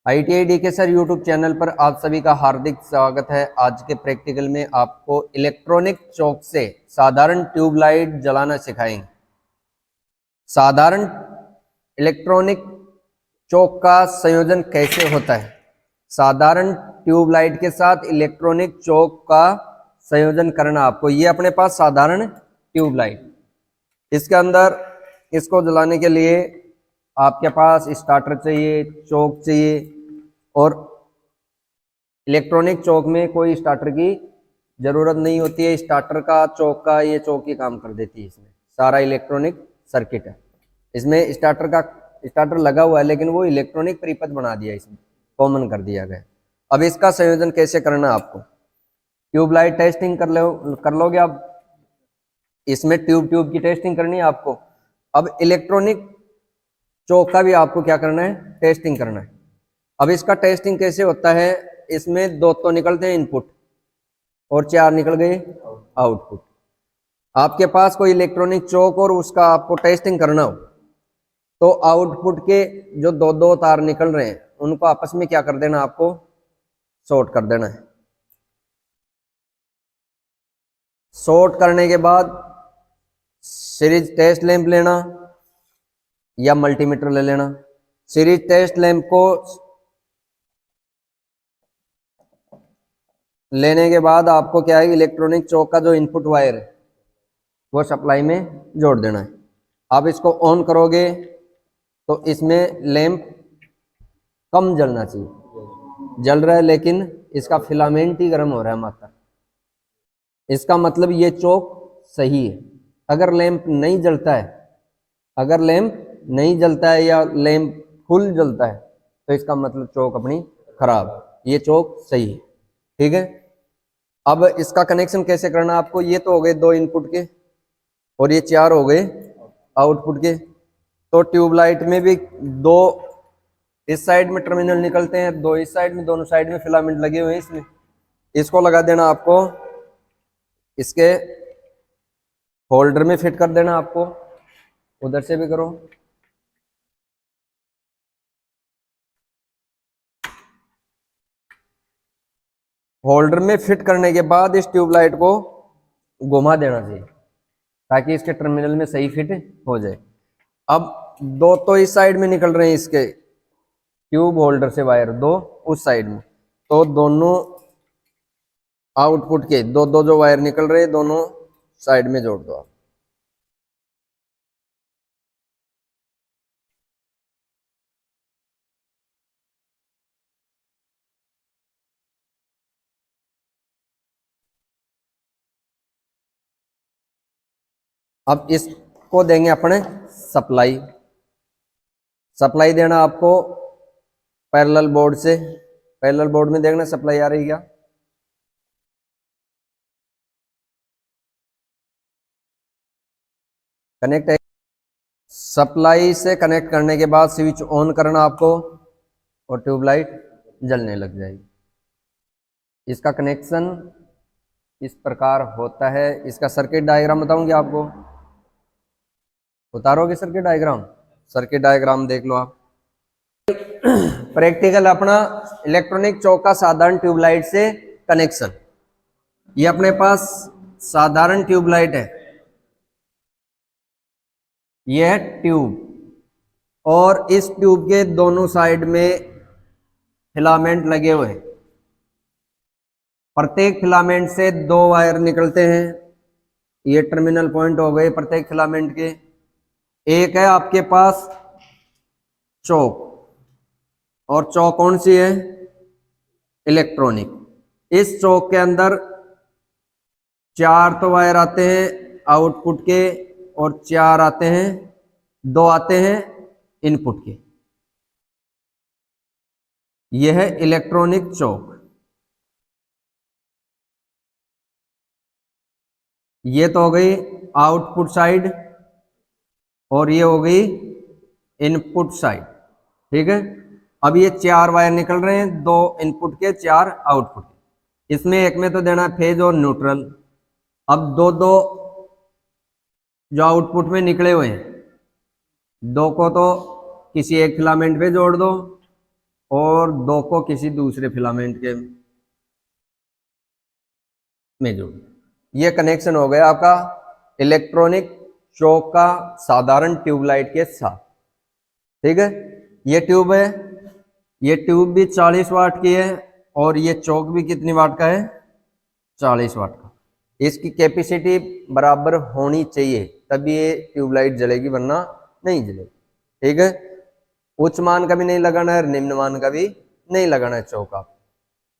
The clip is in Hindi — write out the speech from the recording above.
ITI DK sir YouTube channel पर आप सभी का हार्दिक स्वागत है। आज के प्रैक्टिकल में आपको इलेक्ट्रॉनिक चॉक से साधारण ट्यूबलाइट जलाना सिखाएंगे। साधारण इलेक्ट्रॉनिक चॉक का संयोजन कैसे होता है, साधारण ट्यूबलाइट के साथ इलेक्ट्रॉनिक चॉक का संयोजन करना आपको। ये अपने पास साधारण ट्यूबलाइट, इसके अंदर इसको जलाने के लिए आपके पास स्टार्टर चाहिए, चॉक चाहिए, और इलेक्ट्रॉनिक चॉक में कोई स्टार्टर की जरूरत नहीं होती है। स्टार्टर का, चॉक का, ये चॉक ही काम कर देती है। इसमें सारा इलेक्ट्रॉनिक सर्किट है। इसमें स्टार्टर लगा हुआ है, लेकिन वो इलेक्ट्रॉनिक परिपथ बना दिया, इसमें कॉमन कर दिया गया। अब इसका संयोजन कैसे करना है आपको, ट्यूबलाइट टेस्टिंग कर लोगे आप। इसमें ट्यूब की टेस्टिंग करनी है आपको। अब इलेक्ट्रॉनिक चॉक का भी आपको क्या करना है, टेस्टिंग करना है। अब इसका टेस्टिंग कैसे होता है, इसमें दो तो निकलते हैं इनपुट और चार निकल गए आउटपुट। आपके पास कोई इलेक्ट्रॉनिक चॉक और उसका आपको टेस्टिंग करना हो तो आउटपुट के जो दो दो तार निकल रहे हैं उनको आपस में क्या कर देना, आपको शॉर्ट कर देना है। शॉर्ट करने के बाद सीरीज टेस्ट लैंप लेना या मल्टीमीटर ले लेना। सीरीज टेस्ट लैंप को लेने के बाद आपको क्या है, इलेक्ट्रॉनिक चॉक का जो इनपुट वायर है वो सप्लाई में जोड़ देना है। आप इसको ऑन करोगे तो इसमें लैंप कम जलना चाहिए, जल रहा है लेकिन इसका फिलामेंट ही गर्म हो रहा है मात्र, इसका मतलब ये चॉक सही है। अगर लैंप नहीं जलता है, अगर लैंप नहीं जलता है या लैंप फुल जलता है तो इसका मतलब चॉक अपनी खराब, ये चॉक सही है। ठीक है। अब इसका कनेक्शन कैसे करना आपको, ये तो हो गए दो इनपुट के और ये चार हो गए आउटपुट के। तो ट्यूबलाइट में भी दो इस साइड में टर्मिनल निकलते हैं, दो इस साइड में, दोनों साइड में फिलामेंट लगे हुए हैं। इसमें इसको लगा देना आपको, इसके होल्डर में फिट कर देना आपको। उधर से भी करो। होल्डर में फिट करने के बाद इस ट्यूबलाइट को घुमा देना चाहिए ताकि इसके टर्मिनल में सही फिट हो जाए। अब दो तो इस साइड में निकल रहे हैं, इसके ट्यूब होल्डर से वायर दो उस साइड में, तो दोनों आउटपुट के दो दो जो वायर निकल रहे हैं दोनों साइड में जोड़ दो आप। अब इसको देंगे अपने सप्लाई। सप्लाई देना आपको पैरेलल बोर्ड से। पैरेलल बोर्ड में देखना सप्लाई आ रही क्या, कनेक्ट है। सप्लाई से कनेक्ट करने के बाद स्विच ऑन करना आपको और ट्यूबलाइट जलने लग जाएगी। इसका कनेक्शन इस प्रकार होता है। इसका सर्किट डायग्राम बताऊंगी आपको, उतारोगे सर्किट डायग्राम, सर्किट डायग्राम देख लो आप। प्रैक्टिकल अपना इलेक्ट्रॉनिक चॉक का साधारण ट्यूबलाइट से कनेक्शन। ये अपने पास साधारण ट्यूबलाइट है, यह है ट्यूब और इस ट्यूब के दोनों साइड में फिलामेंट लगे हुए हैं। प्रत्येक फिलामेंट से दो वायर निकलते हैं। ये टर्मिनल पॉइंट हो गए प्रत्येक फिलामेंट के। एक है आपके पास चॉक, और चॉक कौन सी है, इलेक्ट्रॉनिक। इस चॉक के अंदर चार तो वायर आते हैं आउटपुट के और चार आते हैं, दो आते हैं इनपुट के। यह है इलेक्ट्रॉनिक चॉक। ये तो हो गई आउटपुट साइड और ये हो गई इनपुट साइड। ठीक है। अब ये चार वायर निकल रहे हैं, दो इनपुट के चार आउटपुट के। इसमें एक में तो देना फेज और न्यूट्रल। अब दो दो जो आउटपुट में निकले हुए हैं, दो को तो किसी एक फिलामेंट पे जोड़ दो और दो को किसी दूसरे फिलामेंट के में जोड़। ये कनेक्शन हो गया आपका इलेक्ट्रॉनिक चौक का साधारण ट्यूबलाइट के साथ। ठीक है, ये ट्यूब है, ये ट्यूब भी 40 वाट की है और ये चौक भी कितनी वाट का है, 40 वाट का। इसकी कैपेसिटी बराबर होनी चाहिए तभी ये ट्यूबलाइट जलेगी, वरना नहीं जलेगी। ठीक है, उच्च मान का भी नहीं लगाना है और निम्न मान का भी नहीं लगाना है चौक आप।